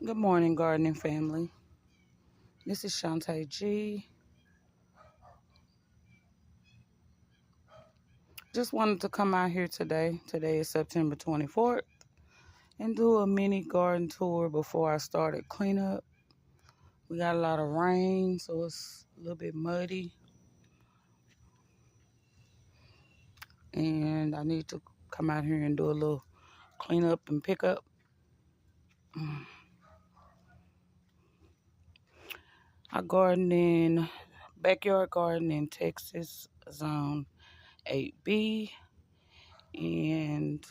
Good morning, gardening family. This is Shantae G. Just wanted to come out here today. Today is September 24th, and do a mini garden tour before I started cleanup. We got a lot of rain, so it's a little bit muddy, and I need to come out here and do a little cleanup and pickup. I garden in backyard garden in Texas, zone 8B, and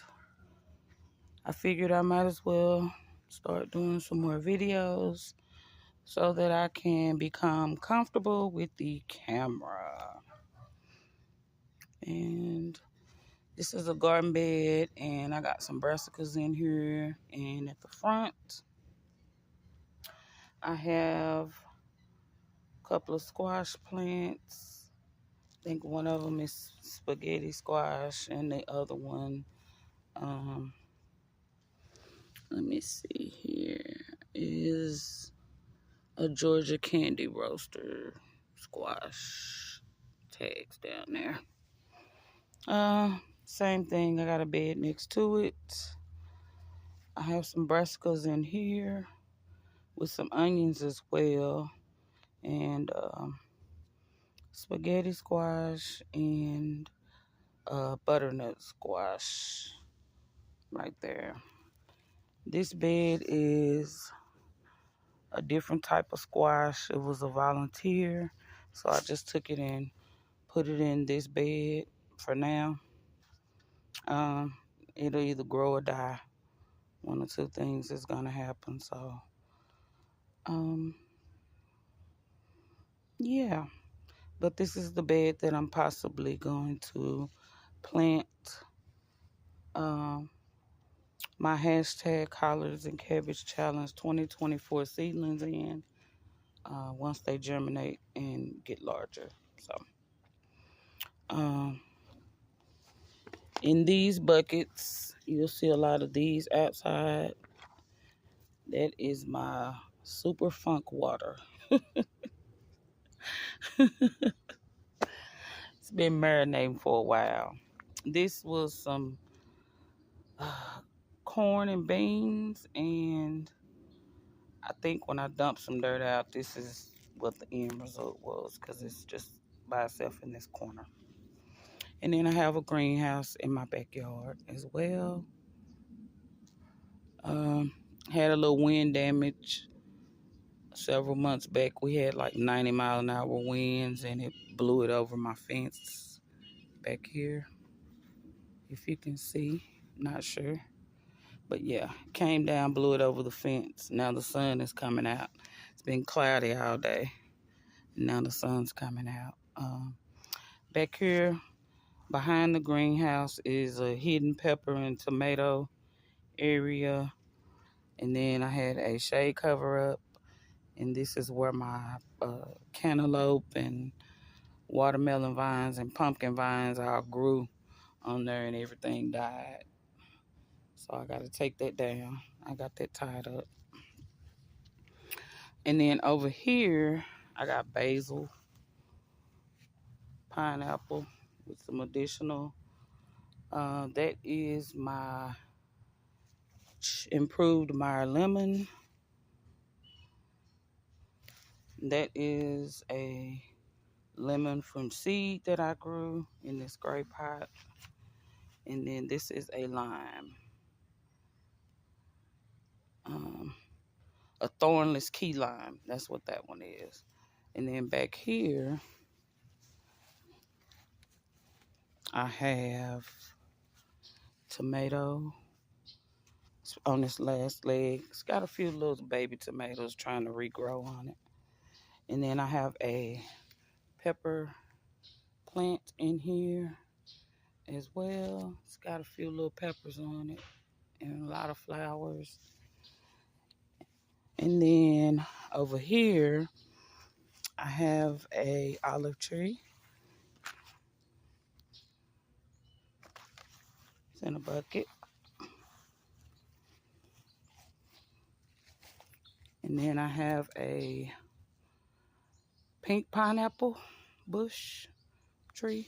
I figured I might as well start doing some more videos so that I can become comfortable with the camera. And this is a garden bed, and I got some brassicas in here. And at the front, I have a couple of squash plants. I think one of them is spaghetti squash, and the other one, um, let me see here, is a Georgia candy roaster squash. Tags down there. Same thing. I got a bed next to it. I have some brassicas in here with some onions as well, and spaghetti squash and butternut squash right there. This bed is a different type of squash. It was a volunteer, so I just took it and put it in this bed for now. Um, it'll either grow or die. One or two things is gonna happen. So, um, yeah. But this is the bed that I'm possibly going to plant um, my hashtag collards and cabbage challenge 2024 seedlings in once they germinate and get larger. So, um, in these buckets, you'll see a lot of these outside. That is my super funk water. It's been marinating for a while. This was some corn and beans, and I think when I dumped some dirt out, this is what the end result was, because it's just by itself in this corner. And then I have a greenhouse in my backyard as well. Um, had a little wind damage several months back. We had like 90-mile-an-hour winds, and it blew it over my fence back here. If you can see, not sure. But yeah, came down, blew it over the fence. Now the sun is coming out. It's been cloudy all day. Now the sun's coming out. Back here behind the greenhouse is a hidden pepper and tomato area. And then I had a shade cover up. And this is where my cantaloupe and watermelon vines and pumpkin vines all grew on there, and everything died. So I got to take that down. I got that tied up. And then over here, I got basil, pineapple with some additional. That is my improved Meyer lemon. That is a lemon from seed that I grew in this gray pot. And then this is a lime. A thornless key lime. That's what that one is. And then back here, I have tomato on this last leg. It's got a few little baby tomatoes trying to regrow on it. And then I have a pepper plant in here as well. It's got a few little peppers on it and a lot of flowers. And then over here, I have a olive tree. It's in a bucket. And then I have a pink pineapple bush tree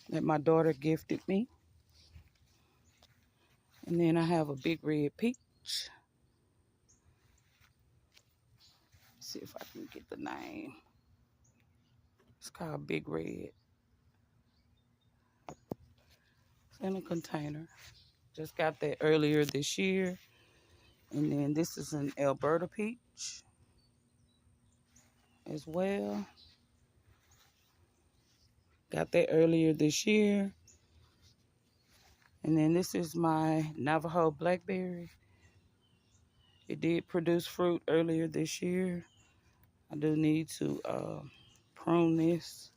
that my daughter gifted me. And then I have a big red peach. Let's see if I can get the name. It's called Big Red. It's in a container. Just got that earlier this year. And then this is an Alberta peach as well. Got that earlier this year. And then this is my Navajo blackberry. It did produce fruit earlier this year. I do need to prune this.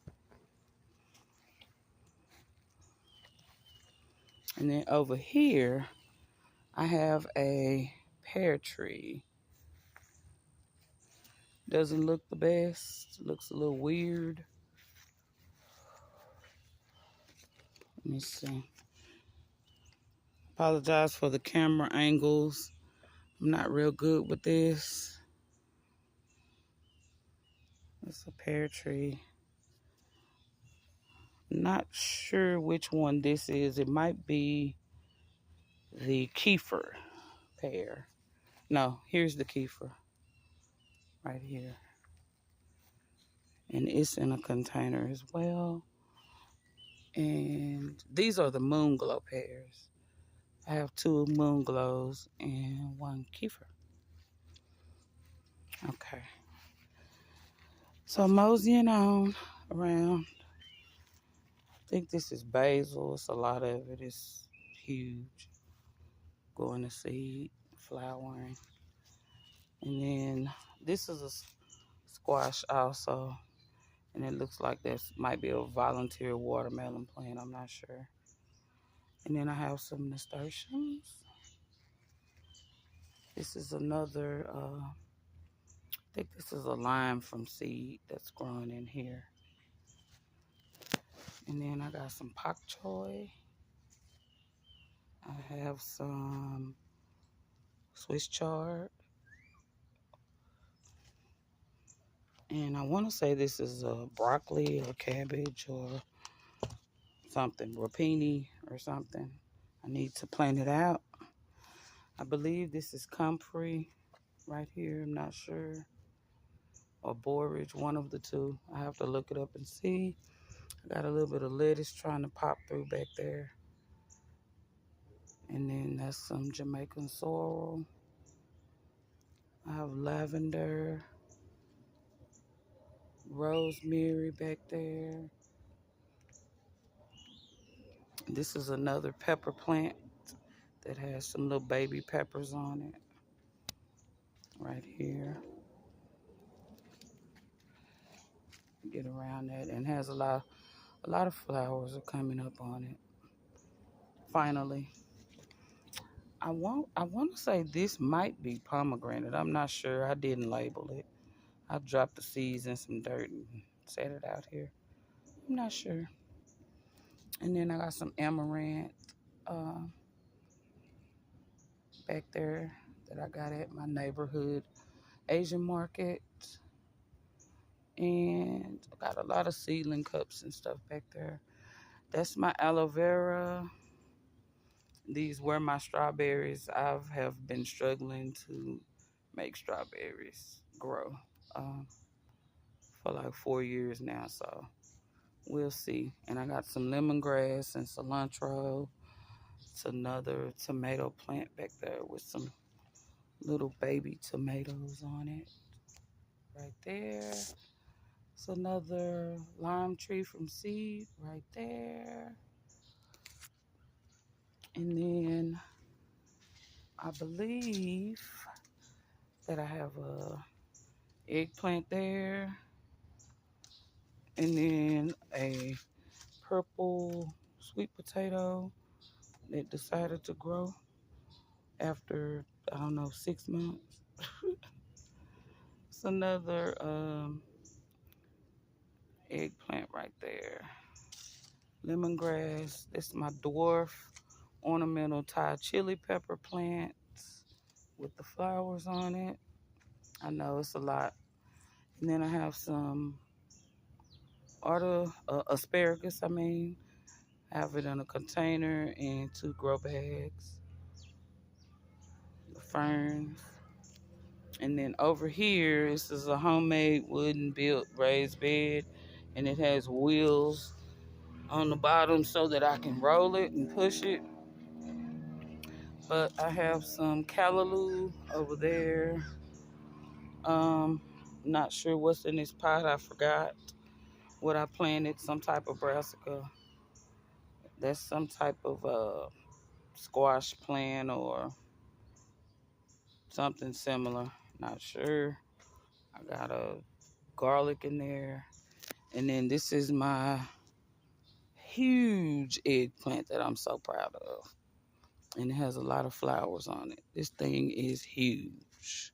And then over here, I have a pear tree. Doesn't look the best. Looks a little weird. Let me see. Apologize for the camera angles. I'm not real good with this. It's a pear tree. Not sure which one this is. It might be the kefir pear. No, here's the kefir. Right here. And it's in a container as well. And these are the moon glow pears. I have 2 moon glows and 1 kefir. Okay. So moseying on around. I think this is basil. It's a lot of it. It's huge. Going to seed, flowering. And then this is a squash also. And it looks like this might be a volunteer watermelon plant. I'm not sure. And then I have some nasturtiums. This is another, I think this is a lime from seed that's growing in here. And then I got some pak choi. I have some Swiss chard. And I want to say this is a broccoli or cabbage or something, rapini or something. I need to plant it out. I believe this is comfrey right here. I'm not sure. Or borage, one of the two. I have to look it up and see. I got a little bit of lettuce trying to pop through back there. And then that's some Jamaican sorrel. I have lavender, rosemary back there. This is another pepper plant that has some little baby peppers on it. Right here. Get around that, and has a lot of flowers are coming up on it. Finally. I want to say this might be pomegranate. I'm not sure. I didn't label it. I dropped the seeds in some dirt and set it out here. I'm not sure. And then I got some amaranth back there that I got at my neighborhood Asian market. And I got a lot of seedling cups and stuff back there. That's my aloe vera. These were my strawberries. I have been struggling to make strawberries grow for like 4 years now, so we'll see. And I got some lemongrass and cilantro. It's another tomato plant back there with some little baby tomatoes on it. Right there. It's another lime tree from seed right there. And then I believe that I have a eggplant there. And then a purple sweet potato that decided to grow after, I don't know, 6 months. It's another eggplant right there. Lemongrass. This is my dwarf ornamental Thai chili pepper plants. with the flowers on it. I know it's a lot. And then I have some asparagus, I have it in a container and 2 grow bags, the ferns. And then over here, this is a homemade wooden built raised bed, and it has wheels on the bottom so that I can roll it and push it. But I have some callaloo over there. Not sure what's in this pot. I forgot what I planted. Some type of brassica. That's some type of squash plant or something similar. Not sure. I got a garlic in there. And then this is my huge eggplant that I'm so proud of. And it has a lot of flowers on it. This thing is huge.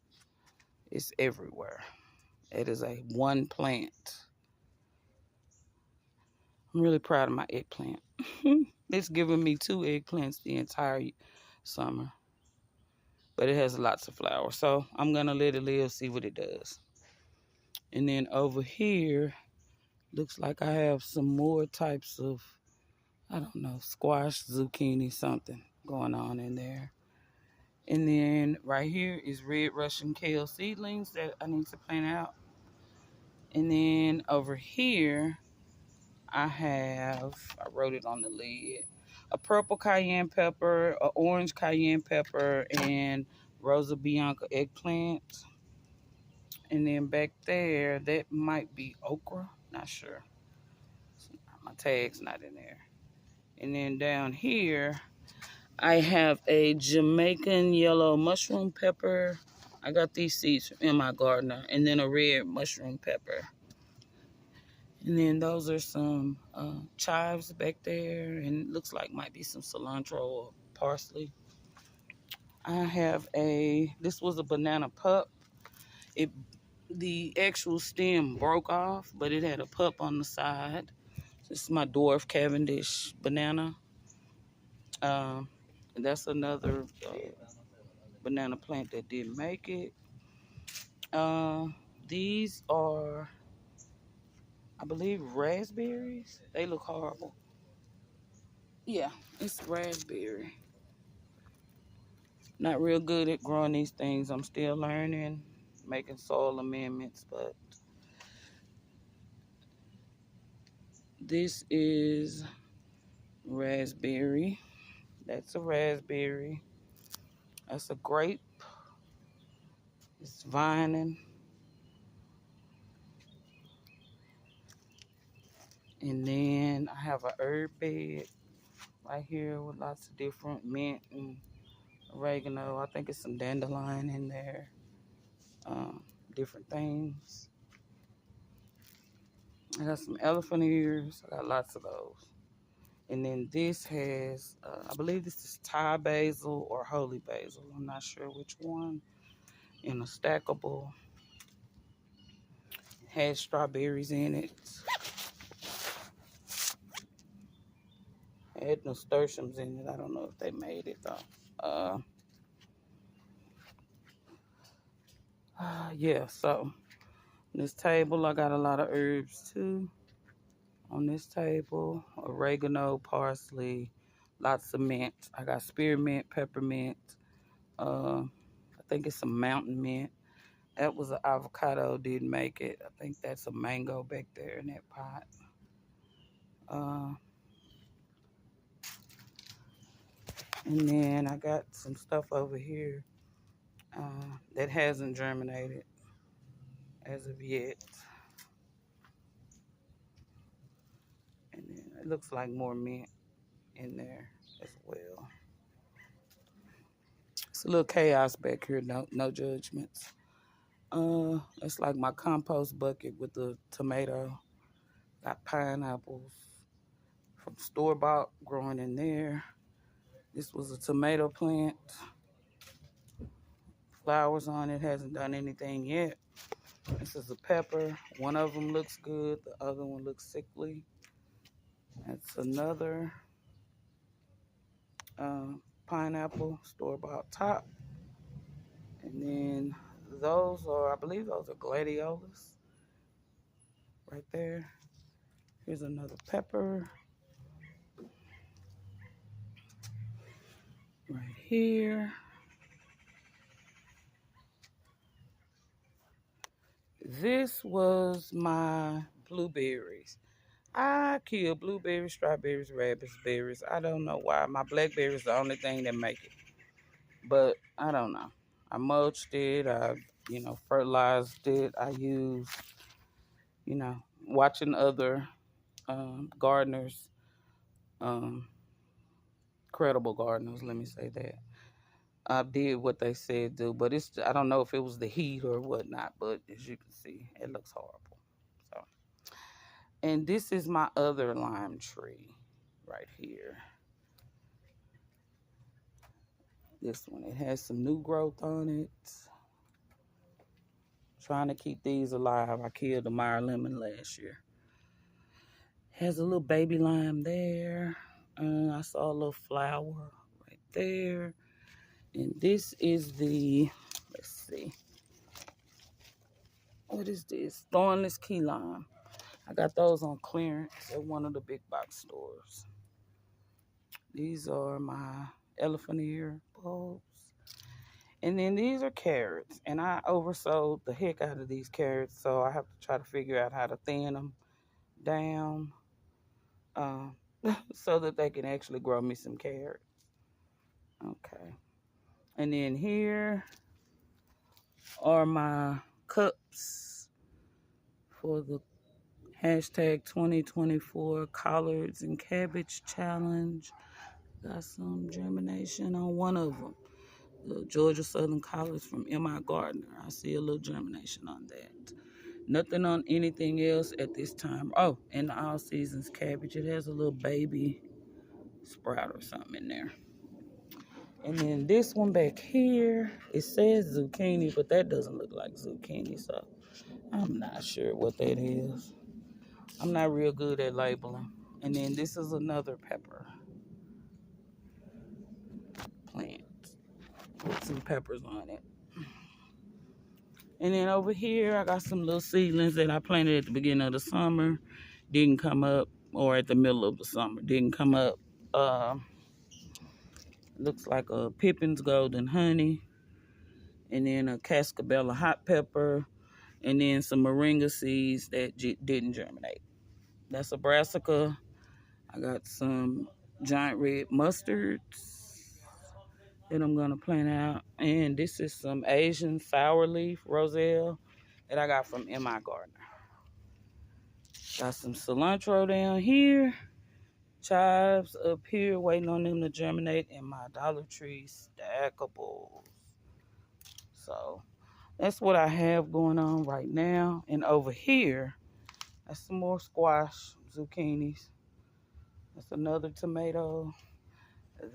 It's everywhere. It is a one plant. I'm really proud of my eggplant. It's given me 2 eggplants the entire summer. But it has lots of flowers. So I'm going to let it live, see what it does. And then over here, looks like I have some more types of, I don't know, squash, zucchini, something going on in there. And then right here is red Russian kale seedlings that I need to plant out. And then over here, I wrote it on the lid, a purple cayenne pepper, an orange cayenne pepper, and Rosa Bianca eggplant. And then back there, that might be okra, not sure. My tag's not in there. And then down here, I have a Jamaican yellow mushroom pepper. I got these seeds in my gardener. And then a red mushroom pepper. And then those are some chives back there. And it looks like might be some cilantro or parsley. I have this was a banana pup. The actual stem broke off, but it had a pup on the side. This is my dwarf Cavendish banana. That's another banana plant that didn't make it. These are, I believe, raspberries. They look horrible. Yeah, it's raspberry. Not real good at growing these things. I'm still learning, making soil amendments, but this is raspberry. That's a raspberry. That's a grape. It's vining. And then I have a herb bed right here with lots of different mint and oregano. I think it's some dandelion in there. Different things. I got some elephant ears. I got lots of those. And then this has, I believe this is Thai basil or holy basil. I'm not sure which one. In a stackable. Has strawberries in it. Had nasturtiums in it. I don't know if they made it though. Yeah, so this table, I got a lot of herbs too. On this table, oregano, parsley, lots of mint. I got spearmint, peppermint. I think it's some mountain mint. That was an avocado, didn't make it. I think that's a mango back there in that pot. And then I got some stuff over here that hasn't germinated as of yet. And then it looks like more mint in there as well. It's a little chaos back here, no judgments. It's like my compost bucket with the tomato. Got pineapples from store-bought growing in there. This was a tomato plant. Flowers on it, hasn't done anything yet. This is a pepper. One of them looks good, the other one looks sickly. That's another pineapple, store-bought top. And then those are, I believe those are gladiolas right there. Here's another pepper right here. This was my blueberries. I kill blueberries, strawberries, raspberries. I don't know why. My blackberries is the only thing that make it. But I don't know. I mulched it. I, fertilized it. I used, watching other gardeners, um, credible gardeners, let me say that. I did what they said do, but I don't know if it was the heat or whatnot, but as you can see, it looks horrible. So, and this is my other lime tree right here. This one, it has some new growth on it. Trying to keep these alive. I killed the Meyer lemon last year. Has a little baby lime there. I saw a little flower right there. And this is let's see. What is this? Thornless key lime. I got those on clearance at one of the big box stores. These are my elephant ear bulbs. And then these are carrots. And I oversold the heck out of these carrots, so I have to try to figure out how to thin them down so that they can actually grow me some carrots. Okay. And then here are my cups for the hashtag 2024 collards and cabbage challenge. Got some germination on one of them. The Georgia Southern Collards from M.I. Gardner. I see a little germination on that. Nothing on anything else at this time. Oh, and the all seasons cabbage. It has a little baby sprout or something in there. And then this one back here, it says zucchini, but that doesn't look like zucchini, so I'm not sure what that is. I'm not real good at labeling. And then this is another pepper plant with some peppers on it. And then over here, I got some little seedlings that I planted at the beginning of the summer. Didn't come up, or at the middle of the summer. Didn't come up. Looks like a Pippin's Golden Honey. And then a Cascabella hot pepper. And then some moringa seeds that didn't germinate. That's a brassica. I got some giant red mustards that I'm going to plant out. And this is some Asian sour leaf roselle that I got from M.I. Gardner. Got some cilantro down here. Chives up here waiting on them to germinate. And my Dollar Tree stackables. So that's what I have going on right now. And over here, that's some more squash, zucchinis. That's another tomato.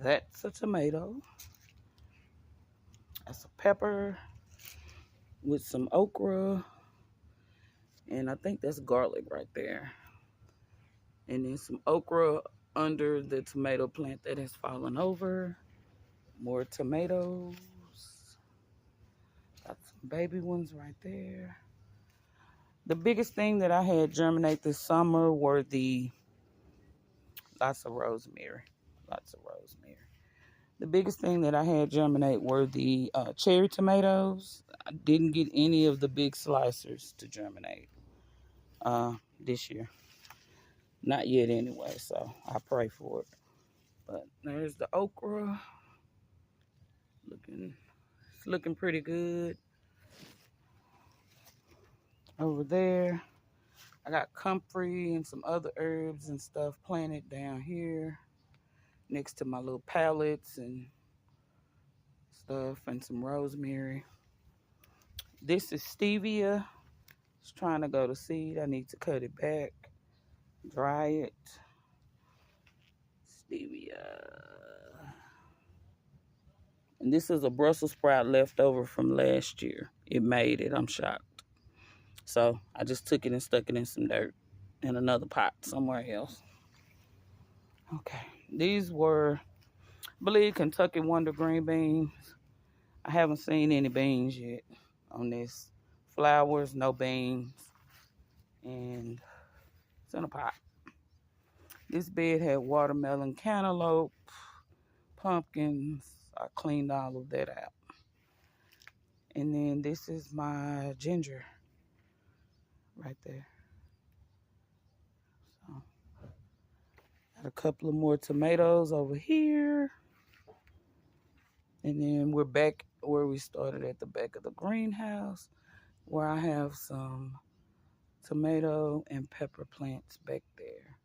That's a tomato. That's a pepper with some okra. And I think that's garlic right there. And then some okra under the tomato plant that has fallen over. More tomatoes. Got some baby ones right there. The biggest thing that I had germinate this summer were lots of rosemary. The biggest thing that I had germinate were the cherry tomatoes. I didn't get any of the big slicers to germinate this year. Not yet anyway, so I pray for it. But there's the okra. It's looking pretty good. Over there, I got comfrey and some other herbs and stuff planted down here next to my little pallets and stuff and some rosemary. This is stevia. It's trying to go to seed. I need to cut it back, dry it. Stevia. And this is a Brussels sprout left over from last year. It made it. I'm shocked. So I just took it and stuck it in some dirt in another pot somewhere else. Okay. These were, I believe, Kentucky Wonder green beans. I haven't seen any beans yet on this. Flowers, no beans, and it's in a pot. This bed had watermelon, cantaloupe, pumpkins. I cleaned all of that out. And then this is my ginger right there. So, got a couple of more tomatoes over here. And then we're back where we started at the back of the greenhouse, where I have some tomato and pepper plants back there.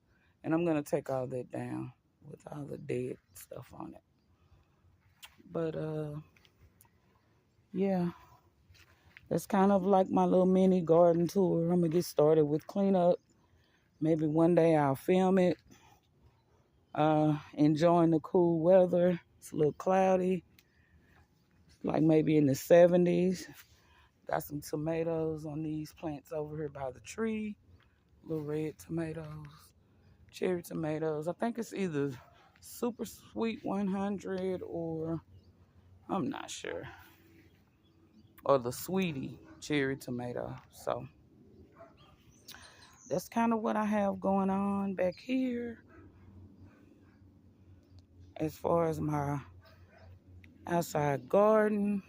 And I'm going to take all that down with all the dead stuff on it. But, yeah, that's kind of like my little mini garden tour. I'm going to get started with cleanup. Maybe one day I'll film it. Enjoying the cool weather. It's a little cloudy. Like maybe in the 70s. Got some tomatoes on these plants over here by the tree. Little red tomatoes. Cherry tomatoes. I think it's either Super Sweet 100 or I'm not sure. Or the Sweetie cherry tomato. So that's kind of what I have going on back here. As far as my outside garden,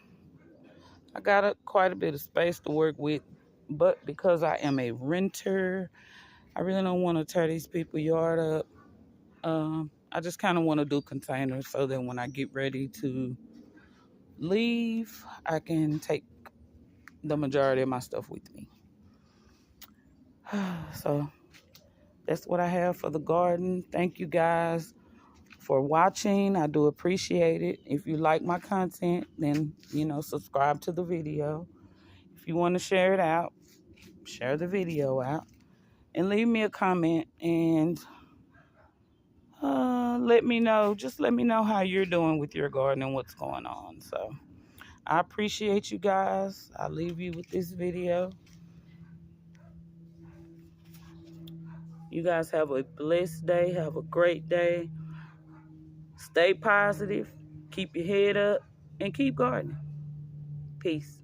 I got quite a bit of space to work with, but because I am a renter, I really don't want to tear these people's yard up. I just kind of want to do containers so that when I get ready to leave, I can take the majority of my stuff with me. So that's what I have for the garden. Thank you guys for watching. I do appreciate it. If you like my content, then, subscribe to the video. If you want to share it out, share the video out. And leave me a comment and let me know. Just let me know how you're doing with your garden and what's going on. So I appreciate you guys. I'll leave you with this video. You guys have a blessed day. Have a great day. Stay positive. Keep your head up and keep gardening. Peace.